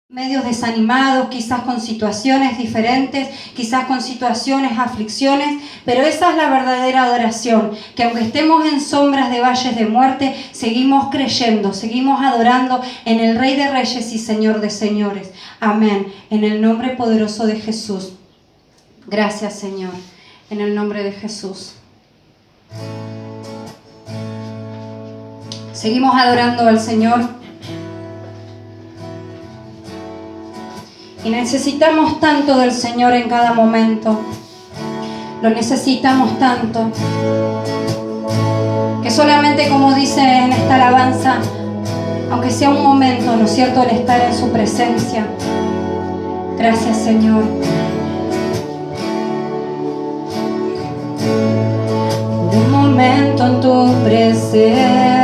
medios desanimados, quizás con situaciones diferentes, quizás con situaciones, aflicciones, pero esa es la verdadera adoración, que aunque estemos en sombras de valles de muerte, seguimos creyendo, seguimos adorando en el Rey de Reyes y Señor de Señores. Amén. En el nombre poderoso de Jesús. Gracias, Señor. En el nombre de Jesús. Seguimos adorando al Señor. Y necesitamos tanto del Señor en cada momento. Lo necesitamos tanto. Que solamente, como dice en esta alabanza, aunque sea un momento, ¿no es cierto?, el estar en su presencia. Gracias, Señor. Por un momento en tu presencia,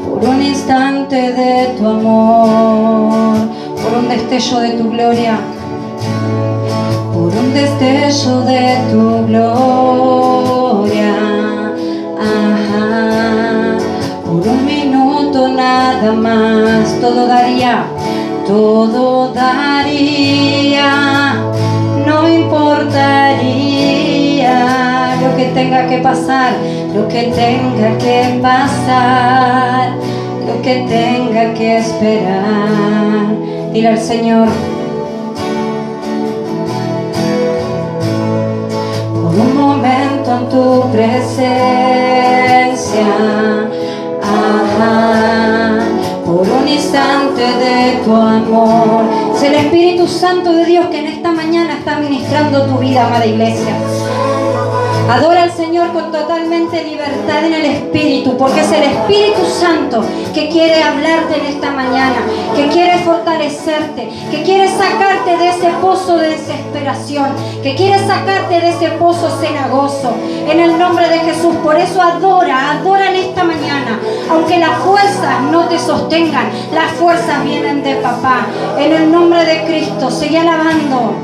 por un instante de tu amor, por un destello de tu gloria, por un destello de tu gloria, por un minuto nada más, todo daría, no importaría lo que tenga que pasar, lo que tenga que pasar, lo que tenga que esperar. Dile al Señor. Por un momento en tu presencia, por un instante de tu amor. Es el Espíritu Santo de Dios que en esta mañana está ministrando tu vida, amada iglesia. Adora al Señor con totalmente libertad en el Espíritu, porque es el Espíritu Santo que quiere hablarte en esta mañana, que quiere fortalecerte, que quiere sacarte de ese pozo de desesperación, que quiere sacarte de ese pozo cenagoso, en el nombre de Jesús. Por eso adora en esta mañana, aunque las fuerzas no te sostengan, las fuerzas vienen de papá, en el nombre de Cristo. Sigue alabando.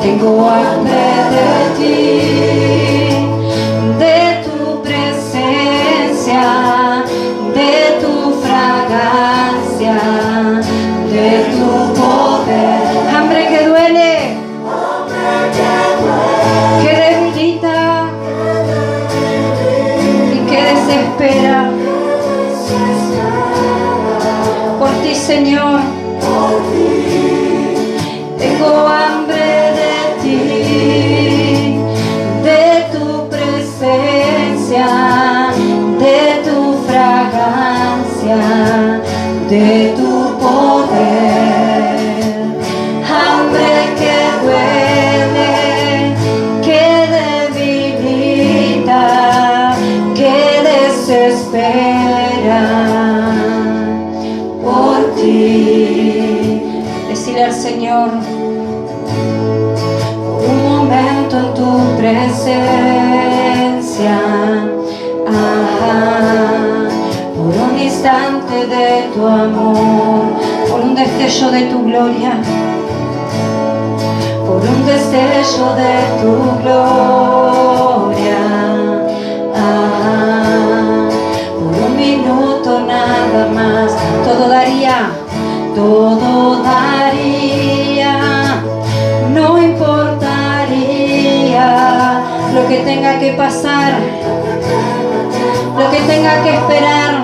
Tengo hambre de ti, de tu presencia, de tu fragancia, de tu poder. Hambre que duele, que debilita y que desespera. Por ti, Señor, tengo hambre de tu presencia, de tu fragancia, de tu poder. Hambre que duele, que debilita, que desespera. Por ti, decirle al Señor. En tu presencia, por un instante de tu amor, por un destello de tu gloria, por un destello de tu gloria, por un minuto nada más, todo daría, no importa lo que tenga que pasar, lo que tenga que esperar,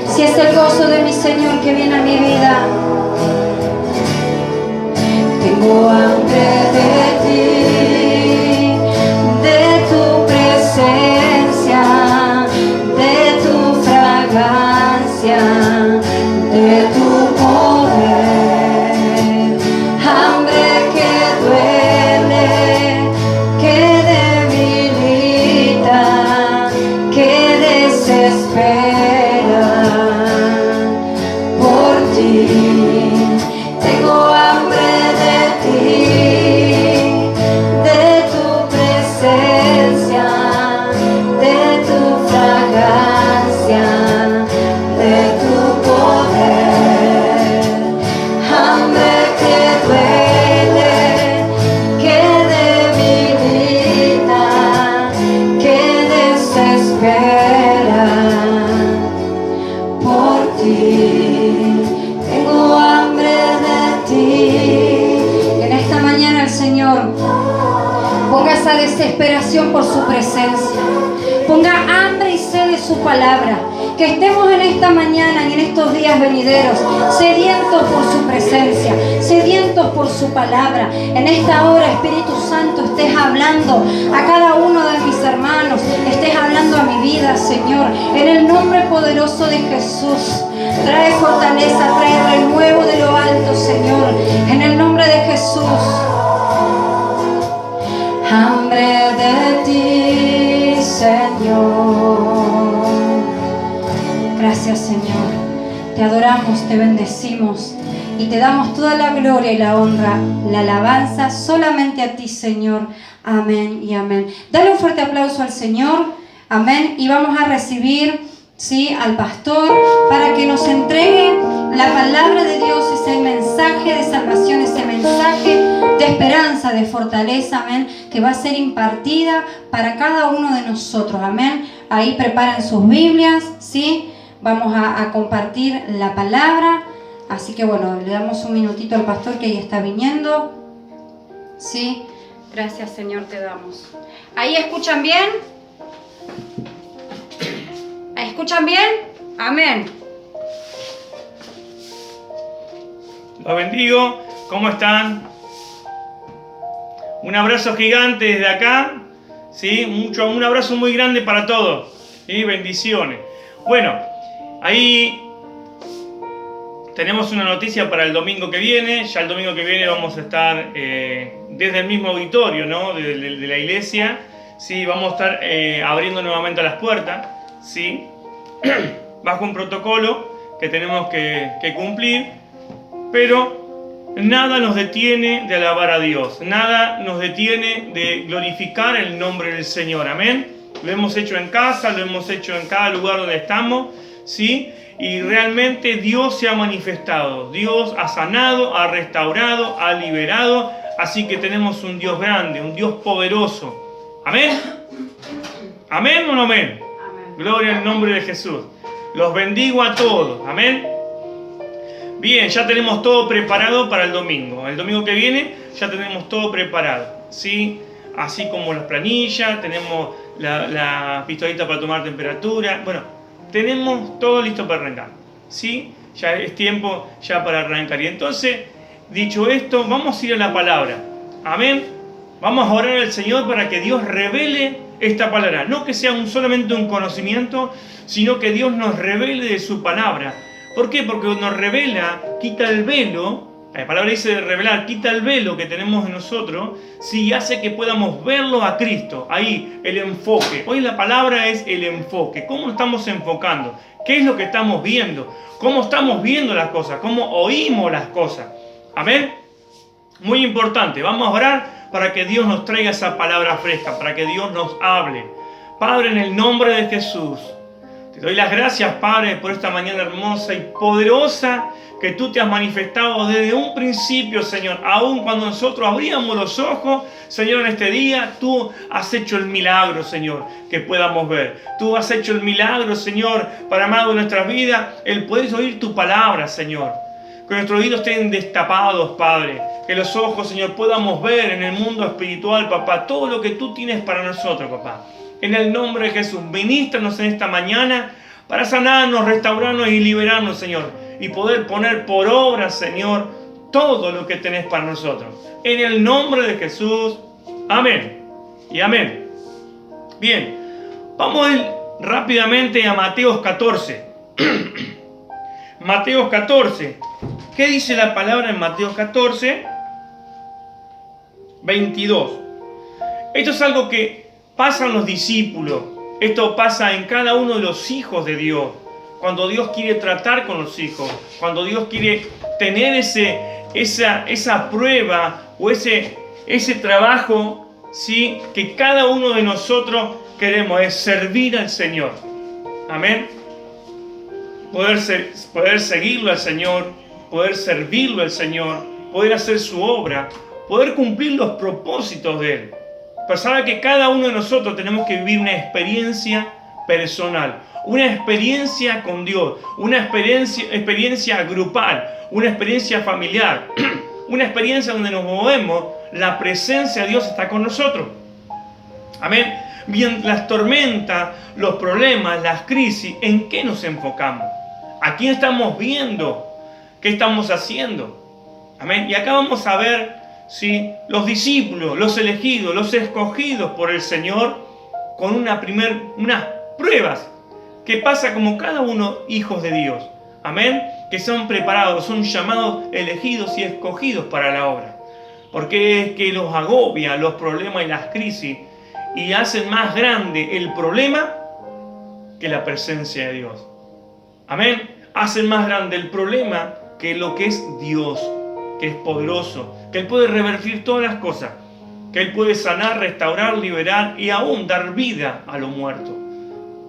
si es el gozo de mi Señor que viene a mi vida. Tengo hambre de ti, de tu presencia, de tu fragancia, de tu poder. Hambre que duele, que debilita, que desespera. Por ti, tengo hambre de ti, de tu presencia, de tu fragancia, de tu poder. ti, tengo hambre de ti. En esta mañana el Señor ponga esa desesperación por su presencia, ponga hambre y sed de su palabra. Que estemos en esta mañana y en estos días venideros sedientos por su presencia, sedientos por su palabra. En esta hora, Espíritu Santo, estés hablando a cada uno de mis hermanos, estés hablando a mi vida, Señor, en el nombre poderoso de Jesús. Trae fortaleza, trae renuevo de lo alto, Señor, en el nombre de Jesús. Hambre de ti, Señor. Gracias, Señor. Te adoramos, te bendecimos y te damos toda la gloria y la honra, la alabanza solamente a ti, Señor. Amén y amén. Dale un fuerte aplauso al Señor. Amén. Y vamos a recibir, ¿sí?, al pastor para que nos entregue la palabra de Dios, ese mensaje de salvación, ese mensaje de esperanza, de fortaleza, amén, que va a ser impartida para cada uno de nosotros, amén. Ahí preparen sus Biblias, ¿sí? Vamos a compartir la palabra, así que bueno, le damos un minutito al pastor que ahí está viniendo, ¿sí? Gracias, Señor, te damos. ¿Ahí escuchan bien? ¿Escuchan bien? Amén. Los bendigo. ¿Cómo están? Un abrazo gigante desde acá, ¿sí? Un abrazo muy grande para todos, ¿sí? Bendiciones. Bueno, ahí tenemos una noticia para el domingo que viene. Ya el domingo que viene vamos a estar desde el mismo auditorio, ¿no?, de la iglesia, ¿sí? Vamos a estar abriendo nuevamente las puertas, ¿sí? Bajo un protocolo que tenemos que cumplir, pero nada nos detiene de alabar a Dios, nada nos detiene de glorificar el nombre del Señor, amén. Lo hemos hecho en casa, lo hemos hecho en cada lugar donde estamos, ¿sí? Y realmente Dios se ha manifestado, Dios ha sanado, ha restaurado, ha liberado, así que tenemos un Dios grande, un Dios poderoso, amén. ¿Amén o no amén? Amén. Gloria al nombre de Jesús. Los bendigo a todos, amén. Bien, ya tenemos todo preparado para el domingo. El domingo que viene ya tenemos todo preparado, ¿sí? Así como las planillas, tenemos la pistolita para tomar temperatura. Bueno, tenemos todo listo para arrancar, ¿sí? Ya es tiempo ya para arrancar. Y entonces, dicho esto, vamos a ir a la palabra, amén. Vamos a orar al Señor para que Dios revele esta palabra. No que sea solamente un conocimiento, sino que Dios nos revele de su palabra. ¿Por qué? Porque nos revela, quita el velo. La palabra dice de revelar, quita el velo que tenemos en nosotros, sí, hace que podamos verlo a Cristo. Ahí, el enfoque. Hoy la palabra es el enfoque. ¿Cómo estamos enfocando? ¿Qué es lo que estamos viendo? ¿Cómo estamos viendo las cosas? ¿Cómo oímos las cosas? Amén. Muy importante. Vamos a orar para que Dios nos traiga esa palabra fresca, para que Dios nos hable. Padre, en el nombre de Jesús, te doy las gracias, Padre, por esta mañana hermosa y poderosa que tú te has manifestado desde un principio, Señor. Aún cuando nosotros abríamos los ojos, Señor, en este día, tú has hecho el milagro, Señor, que podamos ver. Tú has hecho el milagro, Señor, para amado de nuestras vidas, el poder oír tu palabra, Señor. Que nuestros oídos estén destapados, Padre. Que los ojos, Señor, podamos ver en el mundo espiritual, papá, todo lo que tú tienes para nosotros, papá. En el nombre de Jesús, ministranos en esta mañana para sanarnos, restaurarnos y liberarnos, Señor. Y poder poner por obra, Señor, todo lo que tenés para nosotros. En el nombre de Jesús, amén y amén. Bien, vamos a ir rápidamente a Mateo 14. Mateo 14. ¿Qué dice la palabra en Mateo 14? 22. Esto es algo que pasa en los discípulos. Esto pasa en cada uno de los hijos de Dios. Cuando Dios quiere tratar con los hijos. Cuando Dios quiere tener esa prueba o ese trabajo, ¿sí?, que cada uno de nosotros queremos, es servir al Señor. Amén. Poder seguirlo al Señor, poder servirlo al Señor, poder hacer su obra, poder cumplir los propósitos de Él. Pero sabe que cada uno de nosotros tenemos que vivir una experiencia personal, una experiencia con Dios, una experiencia grupal, una experiencia familiar, una experiencia donde nos movemos, la presencia de Dios está con nosotros. Amén. Bien, las tormentas, los problemas, las crisis, ¿en qué nos enfocamos? ¿A quién estamos viendo? ¿Qué estamos haciendo? Amén. Y acá vamos a ver, ¿sí?, los discípulos, los elegidos, los escogidos por el Señor con unas pruebas que pasa como cada uno hijos de Dios. Amén. Que son preparados, son llamados, elegidos y escogidos para la obra. Porque es que los agobia los problemas y las crisis y hacen más grande el problema que la presencia de Dios. Amén. Hacen más grande el problema que lo que es Dios, que es poderoso, que Él puede revertir todas las cosas, que Él puede sanar, restaurar, liberar y aún dar vida a lo muerto.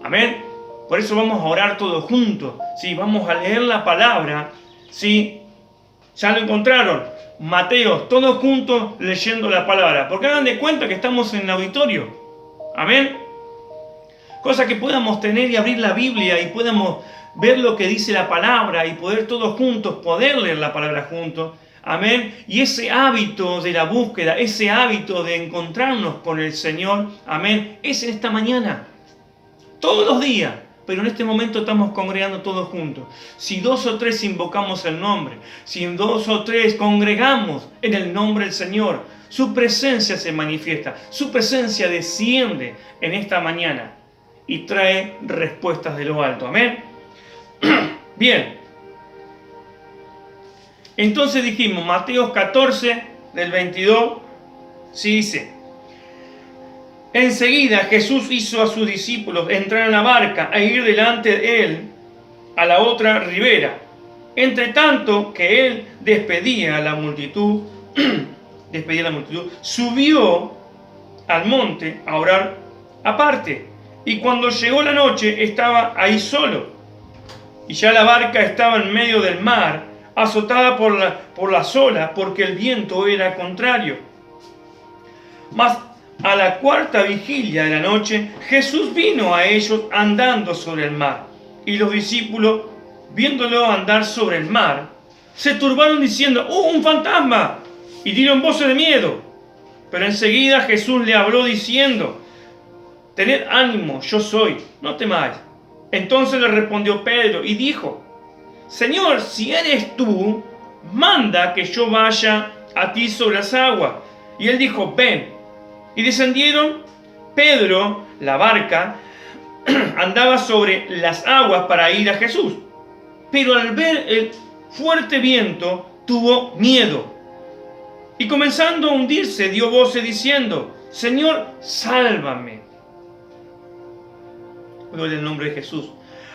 Amén. Por eso vamos a orar todos juntos. ¿Sí? Vamos a leer la palabra. ¿Sí? ¿Ya lo encontraron? Mateo, todos juntos leyendo la palabra. Porque hagan de cuenta que estamos en el auditorio. Amén. Cosa que podamos tener y abrir la Biblia y podamos ver lo que dice la palabra y poder todos juntos, poder leer la palabra juntos. Amén. Y ese hábito de la búsqueda, ese hábito de encontrarnos con el Señor, amén, es en esta mañana. Todos los días. Pero en este momento estamos congregando todos juntos. Si 2 o 3 invocamos el nombre, si 2 o 3 congregamos en el nombre del Señor, su presencia se manifiesta, su presencia desciende en esta mañana y trae respuestas de lo alto. Amén. Bien. Entonces dijimos, Mateo 14, del 22, sí dice: enseguida Jesús hizo a sus discípulos entrar en la barca e ir delante de él a la otra ribera. Entre tanto que él despedía a la multitud, subió al monte a orar aparte. Y cuando llegó la noche estaba ahí solo. Y ya la barca estaba en medio del mar, azotada por las olas, porque el viento era contrario. Mas a la cuarta vigilia de la noche, Jesús vino a ellos andando sobre el mar. Y los discípulos, viéndolo andar sobre el mar, se turbaron diciendo: ¡oh, un fantasma! Y dieron voces de miedo. Pero enseguida Jesús le habló diciendo: tened ánimo, yo soy, no temáis. Entonces le respondió Pedro y dijo: Señor, si eres tú, manda que yo vaya a ti sobre las aguas. Y él dijo: ven. Y descendieron. Pedro, la barca, andaba sobre las aguas para ir a Jesús. Pero al ver el fuerte viento, tuvo miedo. Y comenzando a hundirse, dio voces diciendo: Señor, sálvame. Gloria al nombre de Jesús.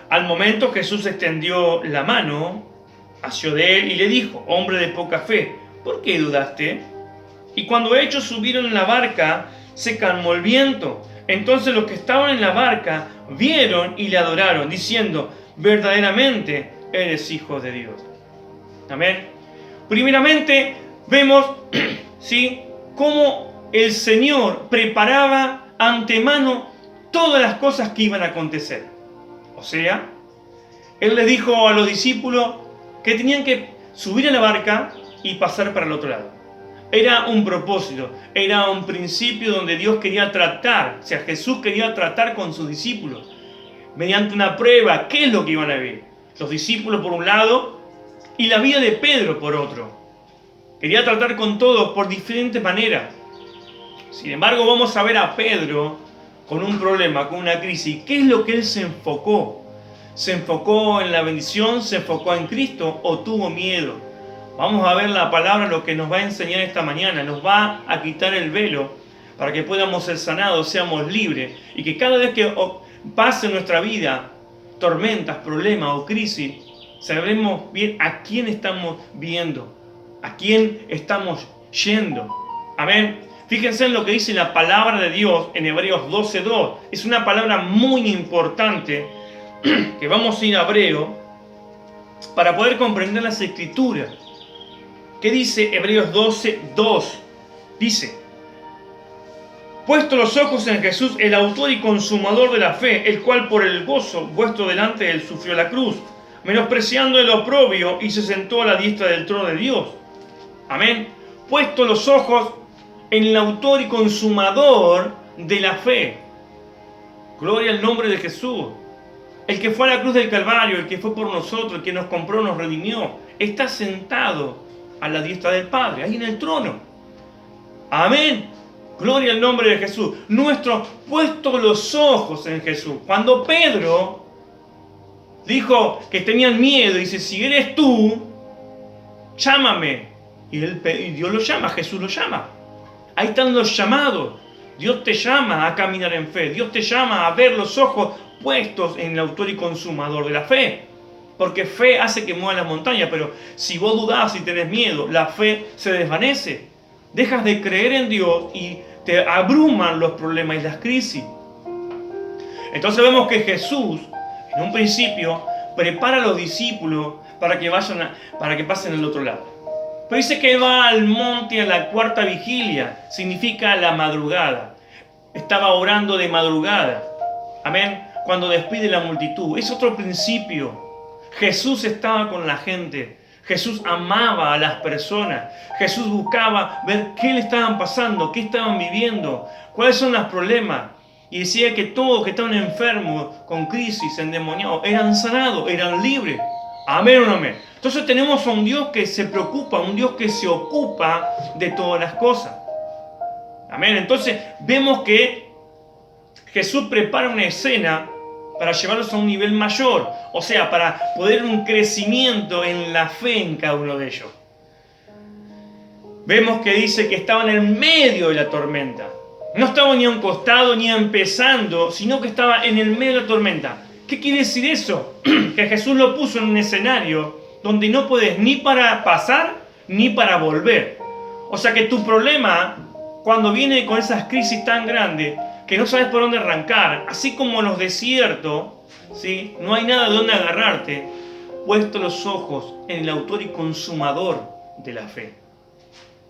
Al momento Jesús extendió la mano, asió de él y le dijo: hombre de poca fe, ¿por qué dudaste? Y cuando ellos subieron en la barca, se calmó el viento. Entonces los que estaban en la barca vieron y le adoraron, diciendo: verdaderamente eres hijo de Dios. Amén. Primeramente vemos, ¿sí?, cómo el Señor preparaba antemano todas las cosas que iban a acontecer. O sea, Él les dijo a los discípulos que tenían que subir a la barca y pasar para el otro lado. Era un propósito, era un principio donde Dios quería tratar, o sea, Jesús quería tratar con sus discípulos mediante una prueba. ¿Qué es lo que iban a vivir? Los discípulos por un lado y la vida de Pedro por otro. Quería tratar con todos por diferentes maneras. Sin embargo, vamos a ver a Pedro con un problema, con una crisis. ¿Qué es lo que él se enfocó? ¿Se enfocó en la bendición? ¿Se enfocó en Cristo? ¿O tuvo miedo? Vamos a ver la palabra, lo que nos va a enseñar esta mañana. Nos va a quitar el velo para que podamos ser sanados, seamos libres. Y que cada vez que pase en nuestra vida tormentas, problemas o crisis, sabremos bien a quién estamos viendo, a quién estamos yendo. Amén. Fíjense en lo que dice la palabra de Dios en Hebreos 12:2. Es una palabra muy importante que vamos a ir a Hebreo para poder comprender las Escrituras. ¿Qué dice Hebreos 12:2? Dice: puesto los ojos en Jesús, el autor y consumador de la fe, el cual por el gozo vuestro delante de él sufrió la cruz, menospreciando el oprobio, y se sentó a la diestra del trono de Dios. Amén. Puesto los ojos en el autor y consumador de la fe. Gloria al nombre de Jesús. El que fue a la cruz del Calvario, el que fue por nosotros, el que nos compró, nos redimió, está sentado a la diestra del Padre, ahí en el trono. Amén. Gloria al nombre de Jesús. Puesto los ojos en Jesús. Cuando Pedro dijo que tenían miedo, dice, si eres tú, llámame. Y Dios lo llama, Jesús lo llama. Ahí están los llamados. Dios te llama a caminar en fe. Dios te llama a ver los ojos puestos en el autor y consumador de la fe. Porque fe hace que mueva la montaña. Pero si vos dudás y tenés miedo, la fe se desvanece. Dejas de creer en Dios y te abruman los problemas y las crisis. Entonces vemos que Jesús, en un principio, prepara a los discípulos para que pasen al otro lado. Pero dice que va al monte a la cuarta vigilia, significa la madrugada. Estaba orando de madrugada. Amén. Cuando despide la multitud. Es otro principio. Jesús estaba con la gente. Jesús amaba a las personas. Jesús buscaba ver qué le estaban pasando, qué estaban viviendo, cuáles son los problemas. Y decía que todos que estaban enfermos, con crisis, endemoniados, eran sanados, eran libres. Amén o no amén. Entonces tenemos a un Dios que se preocupa, un Dios que se ocupa de todas las cosas. Amén. Entonces vemos que Jesús prepara una escena para llevarlos a un nivel mayor, o sea, para poder un crecimiento en la fe en cada uno de ellos. Vemos que dice que estaban en medio de la tormenta. No estaba ni a un costado ni empezando, sino que estaba en el medio de la tormenta. ¿Qué quiere decir eso? Que Jesús lo puso en un escenario donde no puedes ni para pasar ni para volver. O sea que tu problema, cuando viene con esas crisis tan grandes, que no sabes por dónde arrancar, así como en los desiertos, ¿sí? No hay nada de dónde agarrarte, puesto los ojos en el autor y consumador de la fe.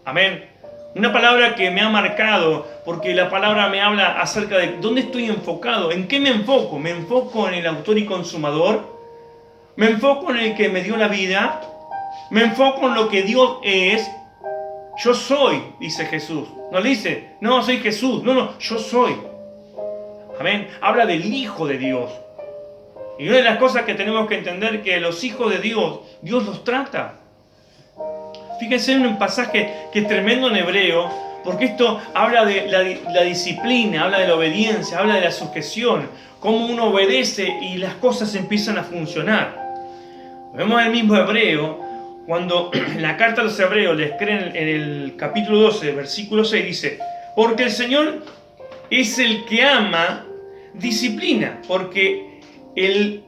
Amén. Una palabra que me ha marcado, porque la palabra me habla acerca de dónde estoy enfocado, en qué me enfoco. Me enfoco en el autor y consumador, me enfoco en el que me dio la vida, me enfoco en lo que Dios es. Yo soy, dice Jesús. No le dice, no, soy Jesús. No, yo soy. Amén. Habla del Hijo de Dios. Y una de las cosas que tenemos que entender es que los hijos de Dios, Dios los trata. Fíjense en un pasaje que es tremendo en hebreo, porque esto habla de la disciplina, habla de la obediencia, habla de la sujeción, cómo uno obedece y las cosas empiezan a funcionar. Vemos el mismo hebreo, cuando en la carta a los hebreos les creen en el capítulo 12, versículo 6, dice, porque el Señor es el que ama, disciplina, porque el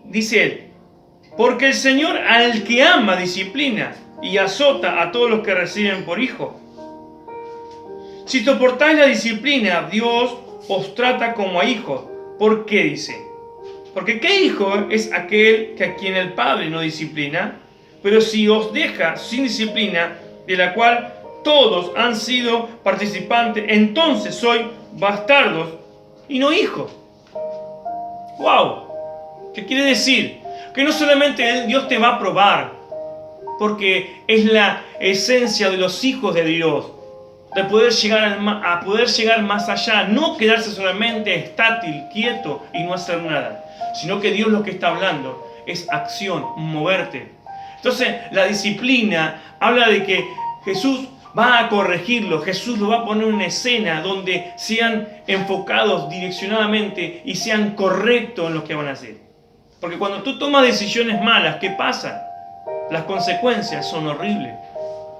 Señor al que ama disciplina y azota a todos los que reciben por hijo. Si soportáis la disciplina, Dios os trata como a hijos. ¿Por qué dice? Porque ¿qué hijo es aquel que a quien el Padre no disciplina? Pero si os deja sin disciplina, de la cual todos han sido participantes, entonces sois bastardos y no hijos. ¡Wow! ¿Qué quiere decir? Que no solamente Dios te va a probar, porque es la esencia de los hijos de Dios, de poder llegar a poder llegar más allá, no quedarse solamente estátil, quieto y no hacer nada, sino que Dios lo que está hablando es acción, moverte. Entonces la disciplina habla de que Jesús va a corregirlo, Jesús lo va a poner en una escena donde sean enfocados direccionadamente y sean correctos en lo que van a hacer. Porque cuando tú tomas decisiones malas, ¿qué pasa? Las consecuencias son horribles.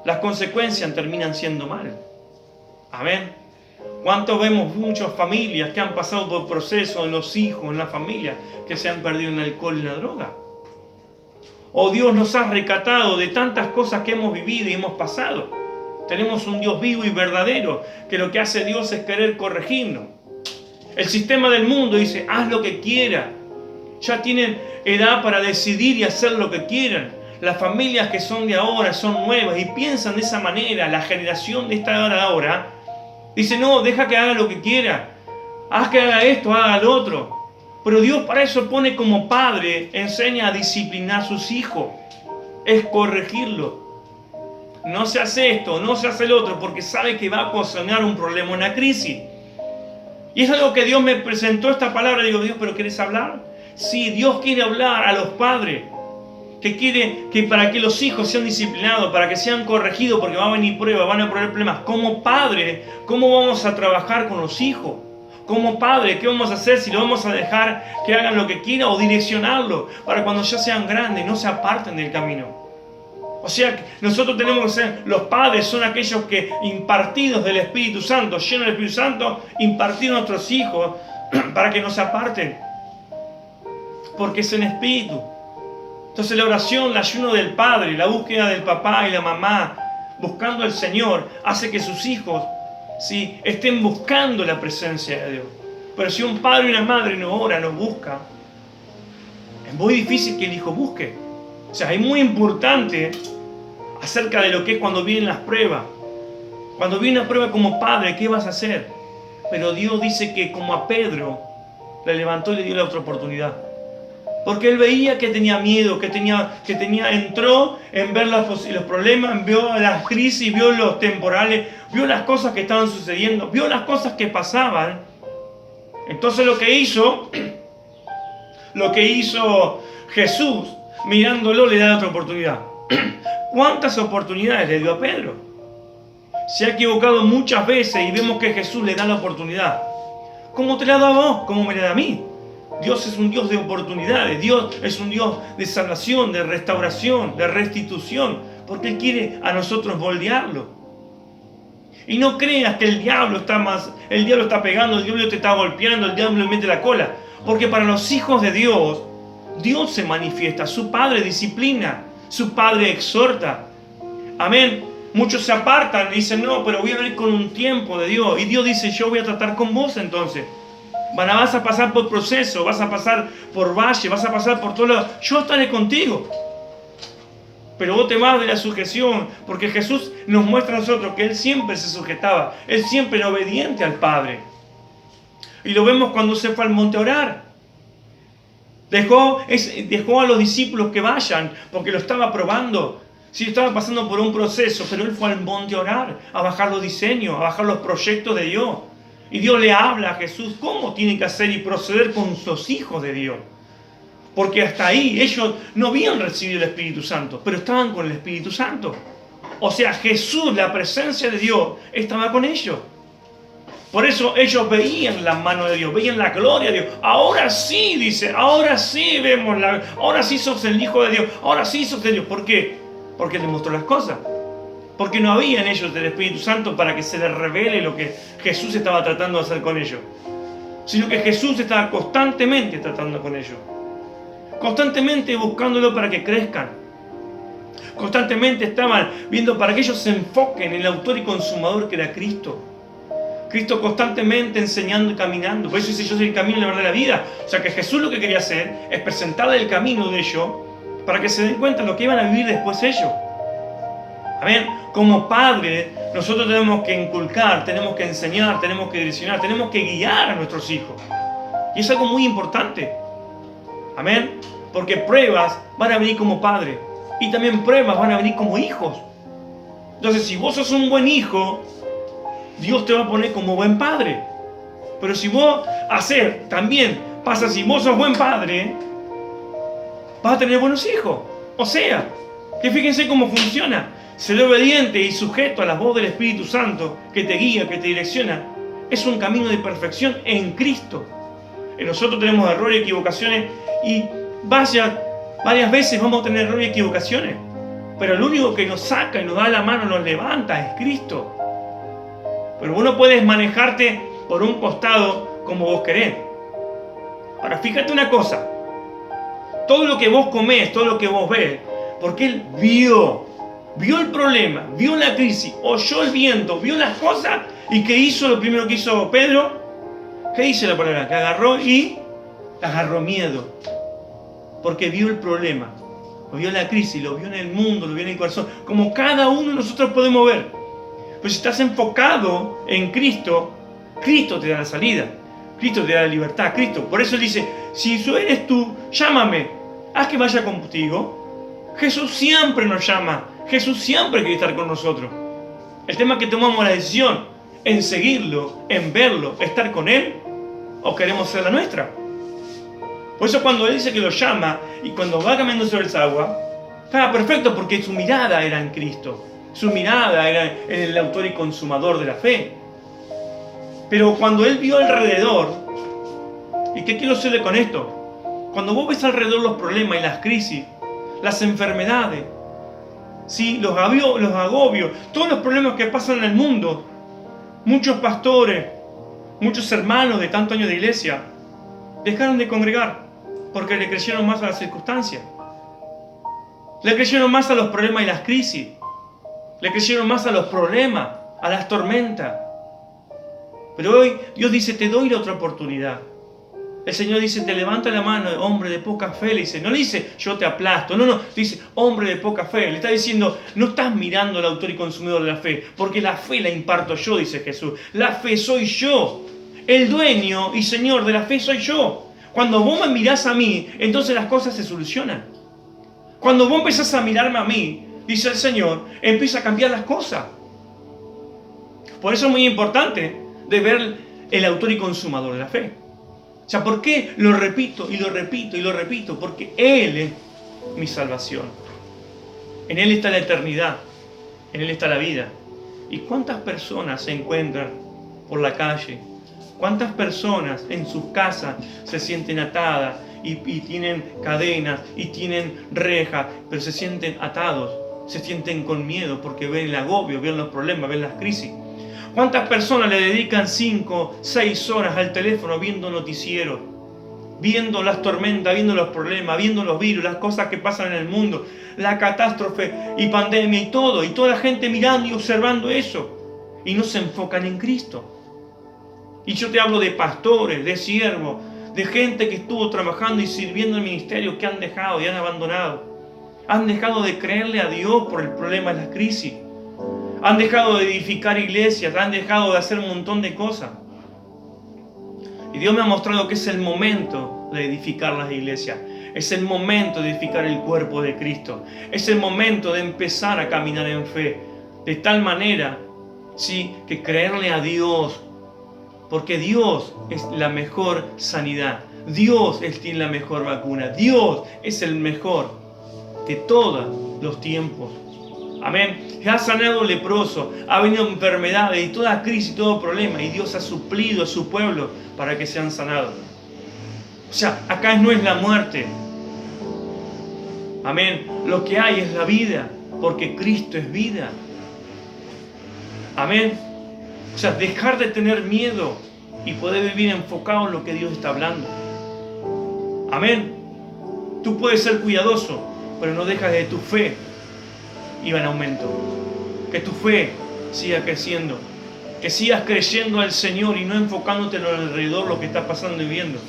Las consecuencias terminan siendo mal. Amén. ¿Cuántos vemos muchas familias que han pasado por procesos en los hijos, en la familia, que se han perdido en el alcohol y en la droga? Oh, Dios nos ha rescatado de tantas cosas que hemos vivido y hemos pasado. Tenemos un Dios vivo y verdadero, que lo que hace Dios es querer corregirnos. El sistema del mundo dice, haz lo que quieras. Ya tienen edad para decidir y hacer lo que quieran. Las familias que son de ahora son nuevas y piensan de esa manera. La generación de esta hora de ahora Dice, no, deja que haga lo que quiera. Haz que haga esto, haga lo otro. Pero Dios para eso pone como padre, enseña a disciplinar a sus hijos. Es corregirlo. No se hace esto, no se hace el otro, porque sabe que va a ocasionar un problema, una crisis. Y es algo que Dios me presentó esta palabra. Digo, Dios, ¿pero quieres hablar? Sí, Dios quiere hablar a los padres. Que quiere que para que los hijos sean disciplinados, para que sean corregidos, porque va a venir pruebas, van a poner problemas. Como padre, ¿cómo vamos a trabajar con los hijos? Como padre, ¿qué vamos a hacer si lo vamos a dejar que hagan lo que quieran o direccionarlo para cuando ya sean grandes no se aparten del camino? O sea, nosotros tenemos que ser, los padres son aquellos que impartidos del Espíritu Santo, llenos del Espíritu Santo, impartir a nuestros hijos para que no se aparten. Porque es en espíritu. Entonces la oración, el ayuno del padre, la búsqueda del papá y la mamá, buscando al Señor, hace que sus hijos, ¿sí?, estén buscando la presencia de Dios. Pero si un padre y una madre no ora, no busca, es muy difícil que el hijo busque. O sea, es muy importante acerca de lo que es cuando vienen las pruebas. Cuando viene una prueba como padre, ¿qué vas a hacer? Pero Dios dice que como a Pedro, le levantó y le dio la otra oportunidad. Porque él veía que tenía miedo, entró en ver los problemas, vio las crisis, vio los temporales, vio las cosas que estaban sucediendo, vio las cosas que pasaban. Entonces lo que hizo Jesús, mirándolo, le da otra oportunidad. ¿Cuántas oportunidades le dio a Pedro? Se ha equivocado muchas veces y vemos que Jesús le da la oportunidad. ¿Cómo te la da a vos? ¿Cómo me la da a mí? Dios es un Dios de oportunidades. Dios es un Dios de salvación, de restauración, de restitución. Porque Él quiere a nosotros moldearlo. Y no creas que el diablo está pegando, el diablo te está golpeando, el diablo le mete la cola. Porque para los hijos de Dios, Dios se manifiesta. Su Padre disciplina, su Padre exhorta. Amén. Muchos se apartan y dicen, no, pero voy a venir con un tiempo de Dios. Y Dios dice, yo voy a tratar con vos entonces. Vas a pasar por proceso, vas a pasar por valle, vas a pasar por todo lado. Yo estaré contigo. Pero vos te vas de la sujeción, porque Jesús nos muestra a nosotros que Él siempre se sujetaba. Él siempre era obediente al Padre. Y lo vemos cuando se fue al monte a orar. Dejó a los discípulos que vayan, porque lo estaba probando. Sí, estaba pasando por un proceso, pero Él fue al monte a orar, a bajar los diseños, a bajar los proyectos de Dios. Y Dios le habla a Jesús cómo tiene que hacer y proceder con los hijos de Dios. Porque hasta ahí ellos no habían recibido el Espíritu Santo, pero estaban con el Espíritu Santo. O sea, Jesús, la presencia de Dios, estaba con ellos. Por eso ellos veían la mano de Dios, veían la gloria de Dios. Ahora sí, dice, ahora sí vemos, ahora sí sos el Hijo de Dios, ahora sí sos de Dios. ¿Por qué? Porque Él les mostró las cosas. Porque no había en ellos el Espíritu Santo para que se les revele lo que Jesús estaba tratando de hacer con ellos. Sino que Jesús estaba constantemente tratando con ellos. Constantemente buscándolo para que crezcan. Constantemente estaban viendo para que ellos se enfoquen en el autor y consumador que era Cristo. Cristo constantemente enseñando y caminando. Por eso dice, yo soy el camino, la verdad y la vida. O sea que Jesús lo que quería hacer es presentarle el camino de ellos para que se den cuenta de lo que iban a vivir después ellos. Amén. Como padres, nosotros tenemos que inculcar, tenemos que enseñar, tenemos que direccionar, tenemos que guiar a nuestros hijos. Y es algo muy importante. Amén. Porque pruebas van a venir como padre. Y también pruebas van a venir como hijos. Entonces, si vos sos un buen hijo, Dios te va a poner como buen padre. Pero si vos si vos sos buen padre, vas a tener buenos hijos. O sea, que fíjense cómo funciona. Ser obediente y sujeto a la voz del Espíritu Santo que te guía, que te direcciona, es un camino de perfección en Cristo. Nosotros tenemos errores y equivocaciones y varias veces vamos a tener errores y equivocaciones. Pero el único que nos saca y nos da la mano, nos levanta, es Cristo. Pero vos no puedes manejarte por un costado como vos querés. Ahora, fíjate una cosa. Todo lo que vos comés, todo lo que vos ves, porque Él vio el problema, vio la crisis, oyó el viento, vio las cosas. ¿Y qué hizo? Lo primero que hizo Pedro, ¿qué dice la palabra? Que agarró miedo. Porque vio el problema, vio la crisis, lo vio en el mundo, lo vio en el corazón, como cada uno de nosotros podemos ver. Pero si estás enfocado en Cristo, Cristo te da la salida. Cristo te da la libertad. Cristo. Por eso Él dice, si eso eres tú, llámame. Haz que vaya contigo. Jesús siempre nos llama. Jesús siempre quiere estar con nosotros. El tema es que tomamos la decisión en seguirlo, en verlo, estar con Él, o queremos ser la nuestra. Por eso cuando Él dice que lo llama y cuando va caminando sobre el agua, estaba perfecto porque su mirada era en Cristo. Su mirada era en el autor y consumador de la fe. Pero cuando Él vio alrededor, ¿y qué quiero hacerle con esto? Cuando vos ves alrededor los problemas y las crisis, las enfermedades, ¿sí? los agobios, todos los problemas que pasan en el mundo, muchos pastores, muchos hermanos de tantos años de iglesia, dejaron de congregar porque le creyeron más a las circunstancias. Le creyeron más a los problemas y las crisis. Le creyeron más a los problemas, a las tormentas. Pero hoy Dios dice, te doy la otra oportunidad. El Señor dice, te levanta la mano, hombre de poca fe. Le dice, no le dice, yo te aplasto. No, dice, hombre de poca fe. Le está diciendo, no estás mirando al autor y consumidor de la fe, porque la fe la imparto yo, dice Jesús. La fe soy yo. El dueño y Señor de la fe soy yo. Cuando vos me mirás a mí, entonces las cosas se solucionan. Cuando vos empezás a mirarme a mí, dice el Señor, empieza a cambiar las cosas. Por eso es muy importante de ver el autor y consumador de la fe. O sea, ¿por qué lo repito y lo repito y lo repito? Porque Él es mi salvación. En Él está la eternidad. En Él está la vida. ¿Y cuántas personas se encuentran por la calle? ¿Cuántas personas en sus casas se sienten atadas y tienen cadenas y tienen rejas, pero se sienten atados, se sienten con miedo porque ven el agobio, ven los problemas, ven las crisis? ¿Cuántas personas le dedican 5, 6 horas al teléfono viendo noticieros, viendo las tormentas, viendo los problemas, viendo los virus, las cosas que pasan en el mundo, la catástrofe y pandemia y todo, y toda la gente mirando y observando eso, y no se enfocan en Cristo? Y yo te hablo de pastores, de siervos, de gente que estuvo trabajando y sirviendo en el ministerio, que han dejado y han abandonado. Han dejado de creerle a Dios por el problema de la crisis. Han dejado de edificar iglesias, han dejado de hacer un montón de cosas. Y Dios me ha mostrado que es el momento de edificar las iglesias. Es el momento de edificar el cuerpo de Cristo. Es el momento de empezar a caminar en fe. De tal manera, sí, que creerle a Dios. Porque Dios es la mejor sanidad. Dios tiene la mejor vacuna. Dios es el mejor de todos los tiempos. Amén. Ha sanado leproso, ha venido enfermedades y toda crisis, todo problema. Y Dios ha suplido a su pueblo para que sean sanados. O sea, acá no es la muerte. Amén. Lo que hay es la vida, porque Cristo es vida. Amén. O sea, dejar de tener miedo y poder vivir enfocado en lo que Dios está hablando. Amén. Tú puedes ser cuidadoso, pero no dejas de tu fe ir en aumento. Que tu fe siga creciendo. Que sigas creyendo al Señor y no enfocándote en alrededor lo que está pasando y viendo.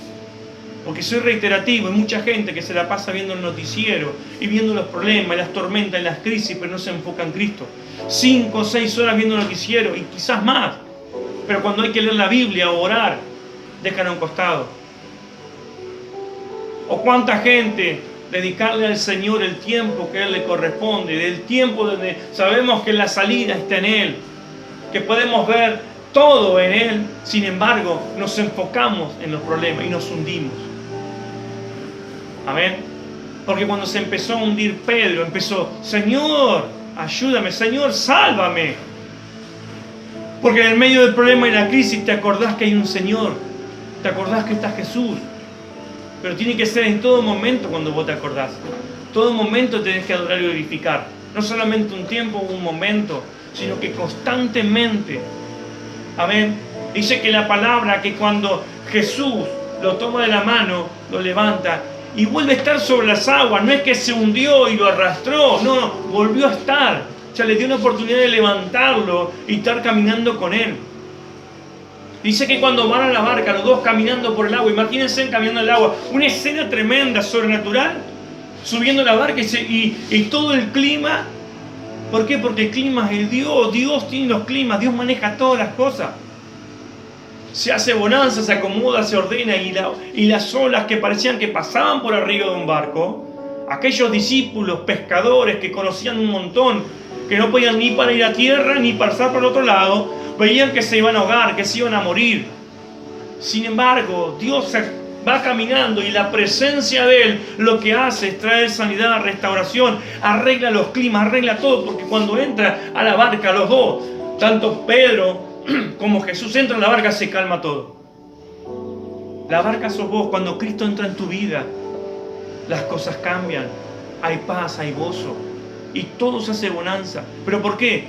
Porque soy reiterativo, hay mucha gente que se la pasa viendo el noticiero y viendo los problemas, las tormentas, las crisis, pero no se enfoca en Cristo. 5 o 6 horas viendo el noticiero y quizás más. Pero cuando hay que leer la Biblia o orar, dejan a un costado. O cuánta gente dedicarle al Señor el tiempo que a Él le corresponde, del tiempo donde sabemos que la salida está en Él, que podemos ver todo en Él, sin embargo nos enfocamos en los problemas y nos hundimos. Amén. Porque cuando se empezó a hundir Pedro, empezó, Señor, ayúdame, Señor, sálvame. Porque en el medio del problema y la crisis te acordás que hay un Señor, te acordás que está Jesús. Pero tiene que ser en todo momento cuando vos te acordás. Todo momento tenés que adorar y glorificar. No solamente un tiempo o un momento, sino que constantemente. Amén. Dice que la palabra, que cuando Jesús lo toma de la mano, lo levanta y vuelve a estar sobre las aguas. No es que se hundió y lo arrastró, no, volvió a estar. Ya le dio una oportunidad de levantarlo y estar caminando con él. Dice que cuando van a la barca, los dos caminando por el agua, imagínense caminando el agua, una escena tremenda, sobrenatural, subiendo la barca y todo el clima ¿Por qué? Porque el clima es Dios. Dios tiene los climas. Dios maneja todas las cosas. Se hace bonanza, se acomoda, se ordena. Y las olas que parecían que pasaban por arriba de un barco, aquellos discípulos, pescadores que conocían un montón, que no podían ni para ir a tierra ni pasar por el otro lado, veían que se iban a ahogar, que se iban a morir. Sin embargo, Dios va caminando y la presencia de Él lo que hace es traer sanidad, restauración, arregla los climas, arregla todo, porque cuando entra a la barca los dos, tanto Pedro como Jesús entra en la barca, se calma todo. La barca sos vos. Cuando Cristo entra en tu vida, las cosas cambian, hay paz, hay gozo y todo se hace bonanza. ¿Pero por qué?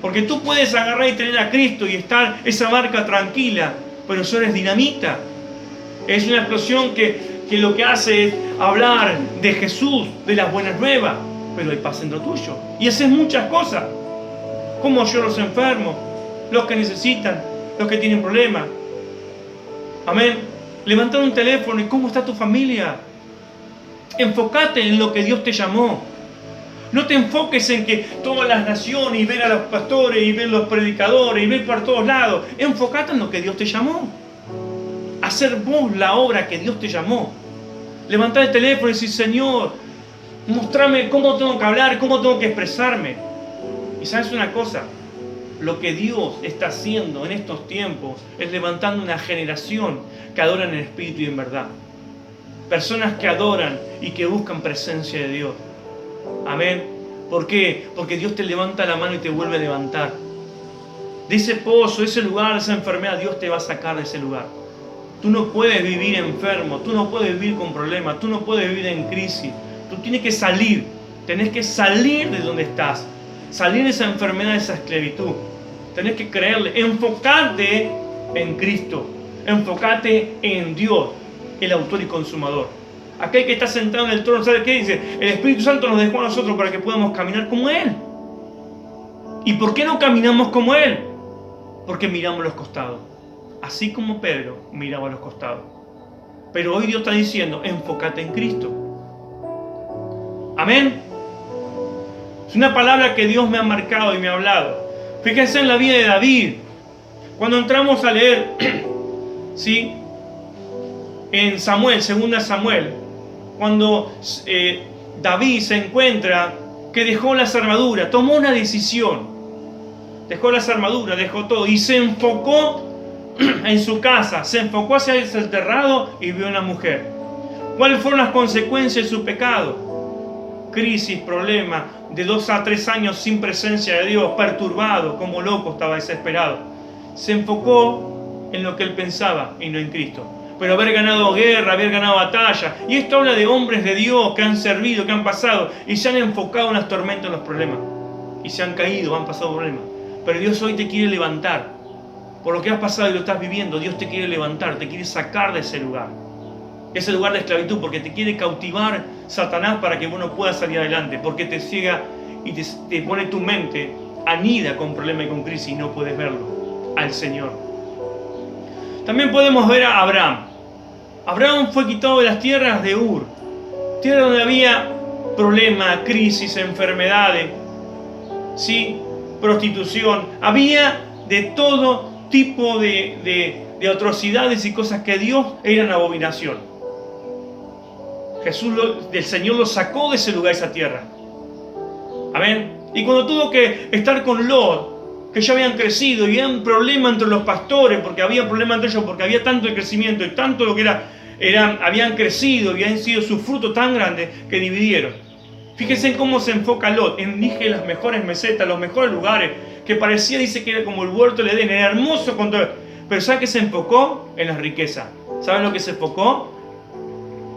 Porque tú puedes agarrar y tener a Cristo y estar esa barca tranquila, pero eso es dinamita. Es una explosión que lo que hace es hablar de Jesús, de las buenas nuevas, pero hay paz en lo tuyo. Y haces muchas cosas. Como yo los enfermos, los que necesitan, los que tienen problemas. Amén. Levantar un teléfono y ¿cómo está tu familia? Enfócate en lo que Dios te llamó. No te enfoques en que todas las naciones y ver a los pastores y ver los predicadores y ver por todos lados. Enfócate en lo que Dios te llamó. Hacer vos la obra que Dios te llamó. Levantar el teléfono y decir, Señor, mostrame cómo tengo que hablar, cómo tengo que expresarme. Y sabes una cosa, lo que Dios está haciendo en estos tiempos es levantando una generación que adoran en espíritu y en verdad. Personas que adoran y que buscan presencia de Dios. Amén. ¿Por qué? Porque Dios te levanta la mano y te vuelve a levantar. De ese pozo, de ese lugar, de esa enfermedad, Dios te va a sacar de ese lugar. Tú no puedes vivir enfermo, tú no puedes vivir con problemas, tú no puedes vivir en crisis. Tú tienes que salir, tenés que salir de donde estás, salir de esa enfermedad, de esa esclavitud. Tenés que creerle, enfocarte en Cristo, enfocate en Dios, el autor y consumador. Aquel que está sentado en el trono, ¿sabe qué dice? El Espíritu Santo nos dejó a nosotros para que podamos caminar como Él. ¿Y por qué no caminamos como Él? Porque miramos los costados. Así como Pedro miraba a los costados. Pero hoy Dios está diciendo, enfócate en Cristo. Amén. Es una palabra que Dios me ha marcado y me ha hablado. Fíjense en la vida de David. Cuando entramos a leer, ¿sí? En Samuel, 2 Samuel, cuando David se encuentra que dejó las armaduras, tomó una decisión. Dejó las armaduras, dejó todo y se enfocó en su casa, se enfocó hacia el terrado y vio a una mujer. ¿Cuáles fueron las consecuencias de su pecado? Crisis, problema, de 2 a 3 años sin presencia de Dios, perturbado, como loco, estaba desesperado. Se enfocó en lo que él pensaba y no en Cristo. Pero haber ganado guerra, haber ganado batalla, y esto habla de hombres de Dios que han servido, que han pasado y se han enfocado en las tormentas, en los problemas, y se han caído, han pasado problemas. Pero Dios hoy te quiere levantar. Por lo que has pasado y lo estás viviendo, Dios te quiere levantar, te quiere sacar de ese lugar de esclavitud, porque te quiere cautivar Satanás para que vos no puedas salir adelante, porque te ciega y te pone tu mente anida con problemas y con crisis y no puedes verlo al Señor. También podemos ver a Abraham. Abraham fue quitado de las tierras de Ur, tierra donde había problemas, crisis, enfermedades, ¿sí? Prostitución, había de todo tipo de atrocidades y cosas que a Dios eran abominación. El Señor lo sacó de ese lugar, de esa tierra. Amén. Y cuando tuvo que estar con Lot, que ya habían crecido y había un problema entre los pastores, porque había problema entre ellos, porque había tanto el crecimiento y tanto lo que habían crecido, habían sido su fruto tan grande que dividieron. Fíjense en cómo se enfoca Lot. Elige las mejores mesetas, los mejores lugares, que parecía, dice que era como el huerto del Edén, era hermoso con todo. Pero ¿sabe qué se enfocó? En las riquezas. ¿Saben lo que se enfocó?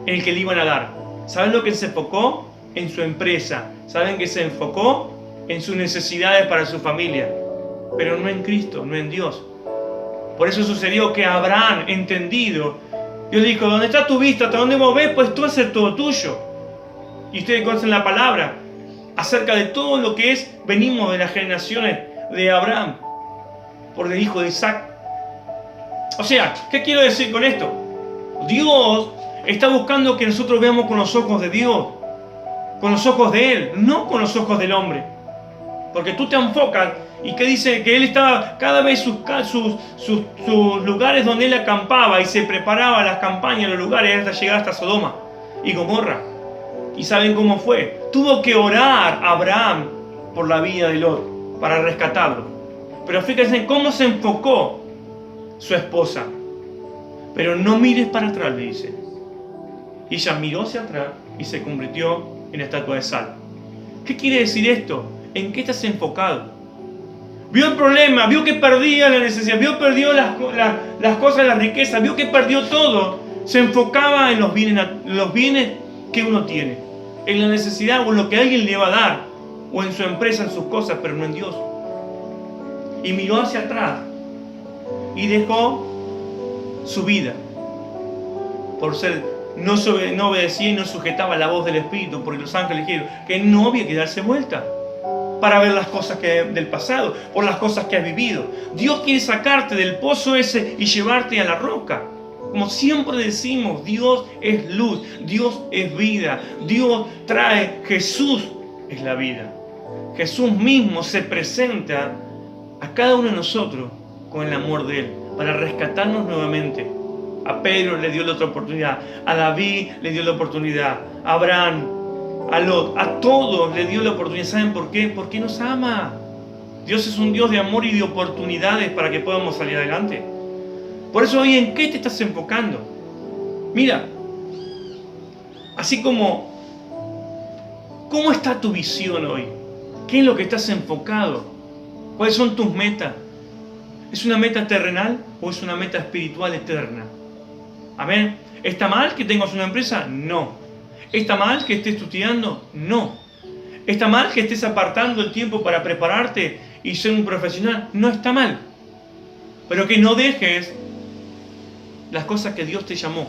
En el que le iban a dar. ¿Saben lo que se enfocó? En su empresa. ¿Saben que se enfocó? En sus necesidades para su familia. Pero no en Cristo, no en Dios. Por eso sucedió que Abraham, entendido, Dios dijo, ¿dónde está tu vista? ¿Hasta dónde vos ves? Pues tú hacer todo tuyo. Y ustedes conocen la palabra acerca de todo lo que es, venimos de las generaciones de Abraham, por el hijo de Isaac. O sea, ¿qué quiero decir con esto? Dios está buscando que nosotros veamos con los ojos de Dios, con los ojos de Él, no con los ojos del hombre. Porque tú te enfocas y que dice que él estaba cada vez sus lugares donde él acampaba y se preparaba las campañas, los lugares hasta llegar hasta Sodoma y Gomorra. ¿Y saben cómo fue? Tuvo que orar a Abraham por la vida de Lot para rescatarlo. Pero fíjense cómo se enfocó su esposa. Pero no mires para atrás, le dice. Y ella miró hacia atrás y se convirtió en estatua de sal. ¿Qué quiere decir esto? ¿En qué estás enfocado? Vio el problema, vio que perdía la necesidad, vio que perdió las cosas, la riqueza, vio que perdió todo. Se enfocaba en los bienes que uno tiene, en la necesidad o en lo que alguien le va a dar, o en su empresa, en sus cosas, pero no en Dios. Y miró hacia atrás y dejó su vida por ser no obedecía y no sujetaba la voz del Espíritu, porque los ángeles dijeron que no había que darse vuelta para ver las cosas del pasado, por las cosas que has vivido. Dios quiere sacarte del pozo ese y llevarte a la roca. Como siempre decimos, Dios es luz, Dios es vida, Dios trae, Jesús es la vida. Jesús mismo se presenta a cada uno de nosotros con el amor de Él, para rescatarnos nuevamente. A Pedro le dio la otra oportunidad, a David le dio la oportunidad, a Abraham, a Lot, a todos le dio la oportunidad. ¿Saben por qué? Porque nos ama. Dios es un Dios de amor y de oportunidades para que podamos salir adelante. Por eso hoy, ¿en qué te estás enfocando? Mira, así como, ¿cómo está tu visión hoy? ¿Qué es lo que estás enfocado? ¿Cuáles son tus metas? ¿Es una meta terrenal o es una meta espiritual eterna? Amén. ¿Está mal que tengas una empresa? No. ¿Está mal que estés estudiando? No. ¿Está mal que estés apartando el tiempo para prepararte y ser un profesional? No está mal. Pero que no dejes las cosas que Dios te llamó.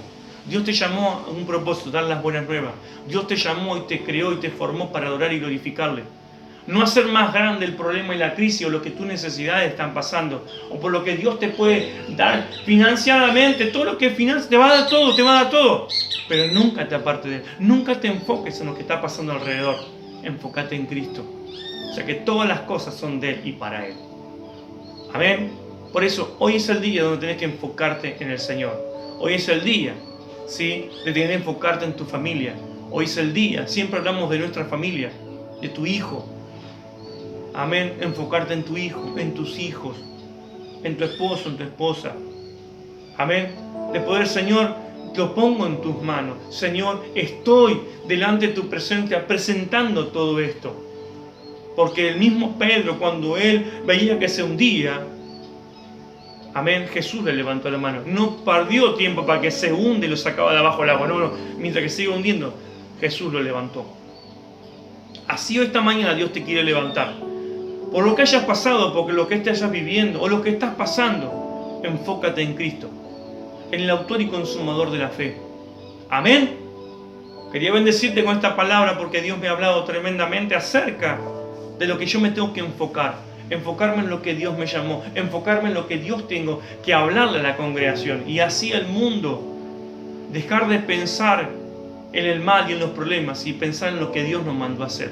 Dios te llamó a un propósito, dar las buenas nuevas. Dios te llamó y te creó y te formó para adorar y glorificarle. No hacer más grande el problema y la crisis o lo que tus necesidades están pasando, o por lo que Dios te puede dar financiadamente. Todo lo que financia te va a dar todo, te va a dar todo. Pero nunca te apartes de Él. Nunca te enfoques en lo que está pasando alrededor. Enfócate en Cristo. O sea que todas las cosas son de Él y para Él. Amén. Por eso hoy es el día donde tenés que enfocarte en el Señor. Hoy es el día, ¿sí?, de tener que enfocarte en tu familia. Hoy es el día, siempre hablamos de nuestra familia, de tu hijo. Amén. Enfocarte en tu hijo, en tus hijos, en tu esposo, en tu esposa. Amén. De poder, Señor, lo pongo en tus manos. Señor, estoy delante de tu presencia presentando todo esto. Porque el mismo Pedro, cuando él veía que se hundía, amén, Jesús le levantó la mano. No perdió tiempo para que se hunde y lo sacaba de abajo del agua. No, mientras que sigue hundiendo, Jesús lo levantó. Así hoy esta mañana Dios te quiere levantar. Por lo que hayas pasado, porque lo que estés viviendo o lo que estás pasando, enfócate en Cristo, en el autor y consumador de la fe. Amén. Quería bendecirte con esta palabra porque Dios me ha hablado tremendamente acerca de lo que yo me tengo que enfocar. Enfocarme en lo que Dios me llamó, enfocarme en lo que Dios tengo que hablarle a la congregación. Y así el mundo, dejar de pensar en el mal y en los problemas y pensar en lo que Dios nos mandó a hacer.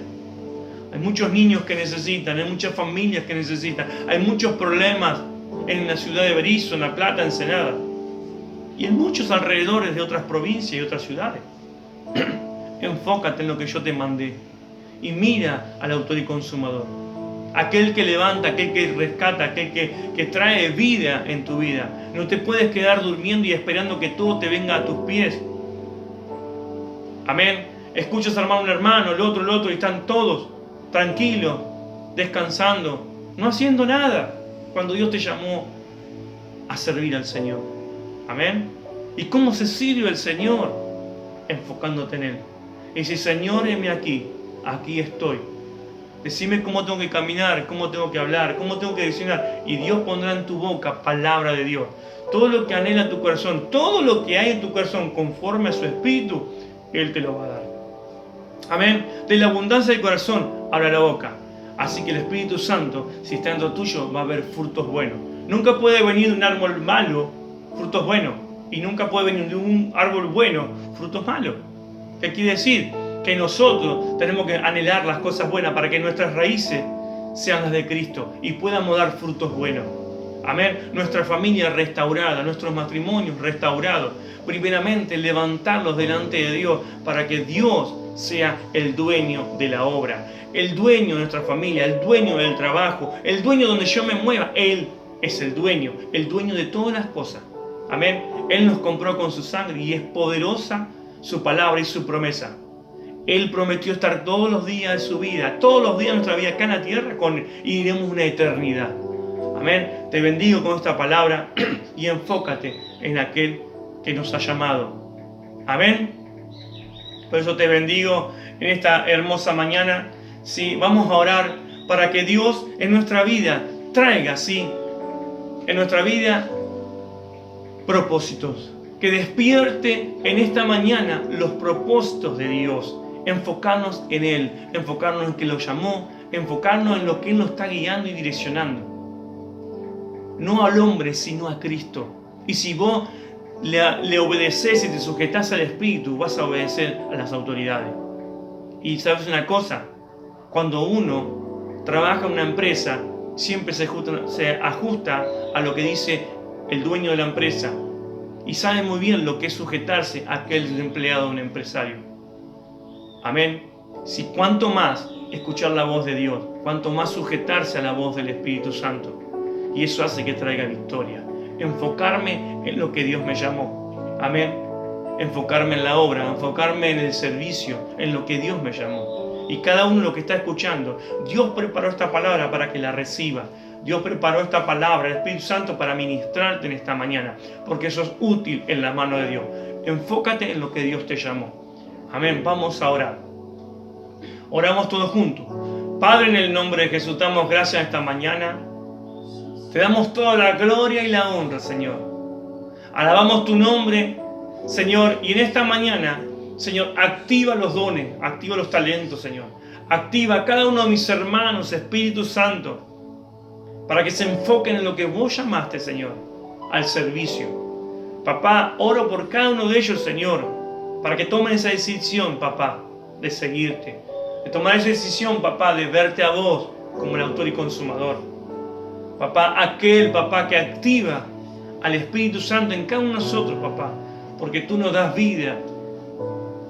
Hay muchos niños que necesitan, hay muchas familias que necesitan, hay muchos problemas en la ciudad de Berisso, en La Plata, en Ensenada, y en muchos alrededores de otras provincias y otras ciudades. Enfócate en lo que yo te mandé y mira al autor y consumador, aquel que levanta, aquel que rescata, aquel que trae vida en tu vida. No te puedes quedar durmiendo y esperando que todo te venga a tus pies. Amén. Escuchas a un hermano, el otro, y están todos tranquilos, descansando, no haciendo nada, cuando Dios te llamó a servir al Señor. Amén. ¿Y cómo se sirve el Señor? Enfocándote en Él. Y si, Señor, heme aquí estoy. Decime cómo tengo que caminar, cómo tengo que hablar, cómo tengo que decir. Y Dios pondrá en tu boca palabra de Dios. Todo lo que anhela tu corazón, todo lo que hay en tu corazón conforme a su espíritu, Él te lo va a dar. Amén. De la abundancia del corazón habla la boca. Así que el Espíritu Santo, si está dentro tuyo, va a haber frutos buenos. Nunca puede venir de un árbol malo frutos buenos. Y nunca puede venir de un árbol bueno frutos malos. ¿Qué quiere decir? Que nosotros tenemos que anhelar las cosas buenas para que nuestras raíces sean las de Cristo y podamos dar frutos buenos. Amén. Nuestra familia restaurada, nuestros matrimonios restaurados. Primeramente, levantarlos delante de Dios para que Dios sea el dueño de la obra, el dueño de nuestra familia, el dueño del trabajo, el dueño donde yo me mueva. Él es el dueño de todas las cosas. Amén. Él nos compró con su sangre y es poderosa su palabra y su promesa. Él prometió estar todos los días de su vida, todos los días de nuestra vida acá en la tierra con Él, y iremos una eternidad. Amén. Te bendigo con esta palabra y enfócate en aquel que nos ha llamado. Amén. Por eso te bendigo en esta hermosa mañana. Sí, vamos a orar para que Dios en nuestra vida traiga, sí, en nuestra vida propósitos. Que despierte en esta mañana los propósitos de Dios. Enfocarnos en Él, enfocarnos en que lo llamó, enfocarnos en lo que Él nos está guiando y direccionando. No al hombre, sino a Cristo. Y si vos le obedeces y te sujetás al Espíritu, vas a obedecer a las autoridades. Y sabes una cosa, cuando uno trabaja en una empresa, siempre se ajusta a lo que dice el dueño de la empresa y sabe muy bien lo que es sujetarse a aquel empleado de un empresario. Amén. Si cuanto más escuchar la voz de Dios, cuanto más sujetarse a la voz del Espíritu Santo, y eso hace que traiga victoria. Enfocarme en lo que Dios me llamó. Amén. Enfocarme en la obra, enfocarme en el servicio, en lo que Dios me llamó. Y cada uno lo que está escuchando, Dios preparó esta palabra para que la reciba. Dios preparó esta palabra, el Espíritu Santo, para ministrarte en esta mañana, porque eso es útil en la mano de Dios. Enfócate en lo que Dios te llamó. Amén. Vamos a orar. Oramos todos juntos. Padre, en el nombre de Jesús, damos gracias esta mañana. Te damos toda la gloria y la honra, Señor. Alabamos tu nombre, Señor, y en esta mañana, Señor, activa los dones, activa los talentos, Señor. Activa a cada uno de mis hermanos, Espíritu Santo, para que se enfoquen en lo que vos llamaste, Señor, al servicio. Papá, oro por cada uno de ellos, Señor, para que tomen esa decisión, papá, de seguirte. De tomar esa decisión, papá, de verte a vos como el autor y consumador. Papá, aquel, papá, que activa al Espíritu Santo en cada uno de nosotros, papá, porque tú nos das vida.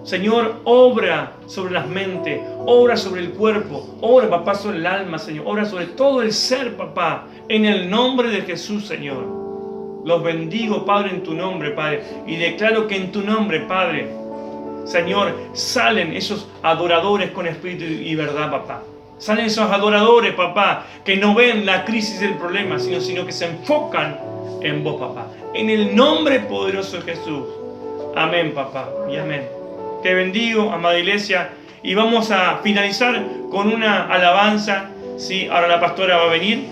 Señor, obra sobre las mentes, obra sobre el cuerpo, obra, papá, sobre el alma, Señor, obra sobre todo el ser, papá, en el nombre de Jesús, Señor. Los bendigo, Padre, en tu nombre, Padre, y declaro que en tu nombre, Padre, Señor, salen esos adoradores con espíritu y verdad, papá. Salen esos adoradores, papá, que no ven la crisis del problema, sino que se enfocan en vos, papá. En el nombre poderoso de Jesús. Amén, papá, y amén. Te bendigo, amada iglesia, y vamos a finalizar con una alabanza. Sí, ahora la pastora va a venir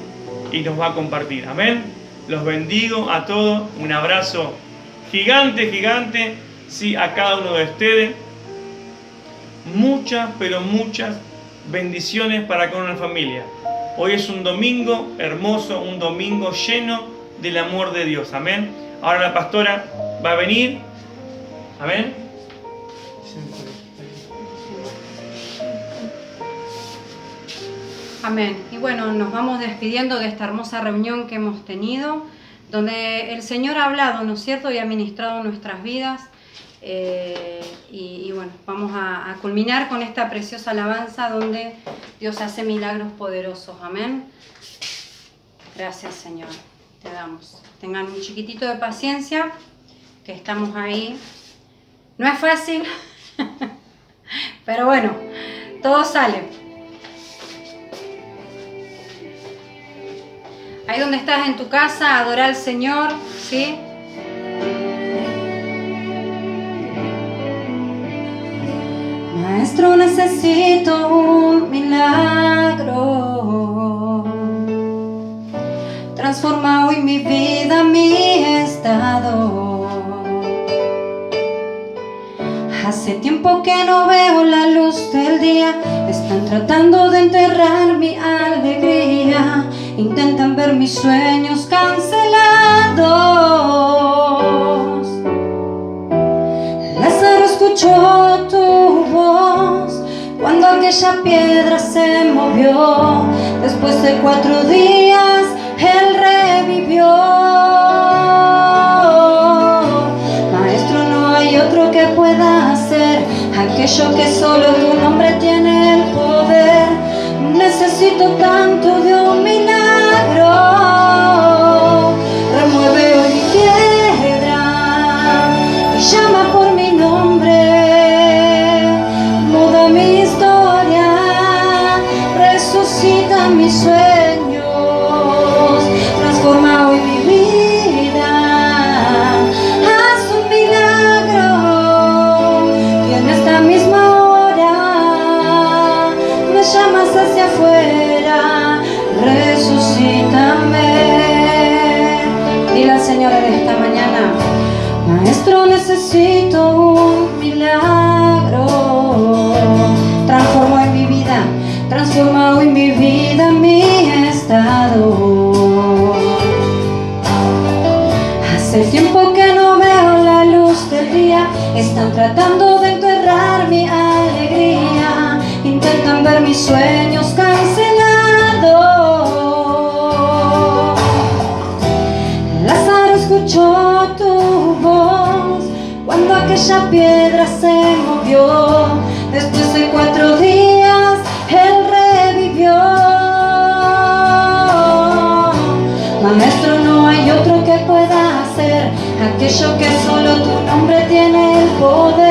y nos va a compartir. Amén. Los bendigo a todos. Un abrazo gigante, gigante, sí, a cada uno de ustedes. Muchas, pero muchas bendiciones para con una familia. Hoy es un domingo hermoso, un domingo lleno del amor de Dios. Amén. Ahora la pastora va a venir. Amén. Amén. Y bueno, nos vamos despidiendo de esta hermosa reunión que hemos tenido, donde el Señor ha hablado, ¿no es cierto?, y ha ministrado nuestras vidas. Y bueno, vamos a culminar con esta preciosa alabanza donde Dios hace milagros poderosos. Amén. Gracias, Señor. Te damos. Tengan un chiquitito de paciencia, que estamos ahí. No es fácil, pero bueno, todo sale. Ahí donde estás en tu casa, adora al Señor, ¿sí? Maestro, necesito un milagro. Transforma hoy mi vida, mi estado. Hace tiempo que no veo la luz del día. Están tratando de enterrar mi alegría. Intentan ver mis sueños cancelados. Lázaro escuchó tu voz cuando aquella piedra se movió, después de 4 días Él revivió. Maestro, no hay otro que pueda hacer aquello que solo tu nombre tiene el poder. Necesito tanto de un milagro. Remueve hoy mi piedra y llama por mi nombre. Muda mi historia, resucita mis sueños, transforma hoy mi vida. Haz un milagro y en esta misma hora me llamas hacia afuera. Resucítame. Dile al Señor en esta mañana: Maestro, necesito un milagro. Transforma hoy mi vida, transforma hoy mi vida, mi estado. Hace tiempo que no veo la luz del día. Están tratando de enterrar mi alegría. Intentan ver mis sueños cancelados. Lázaro escuchó tu voz cuando aquella piedra se movió. Después de 4 días Él revivió. Maestro, no hay otro que pueda hacer aquello que solo tu nombre tiene el poder.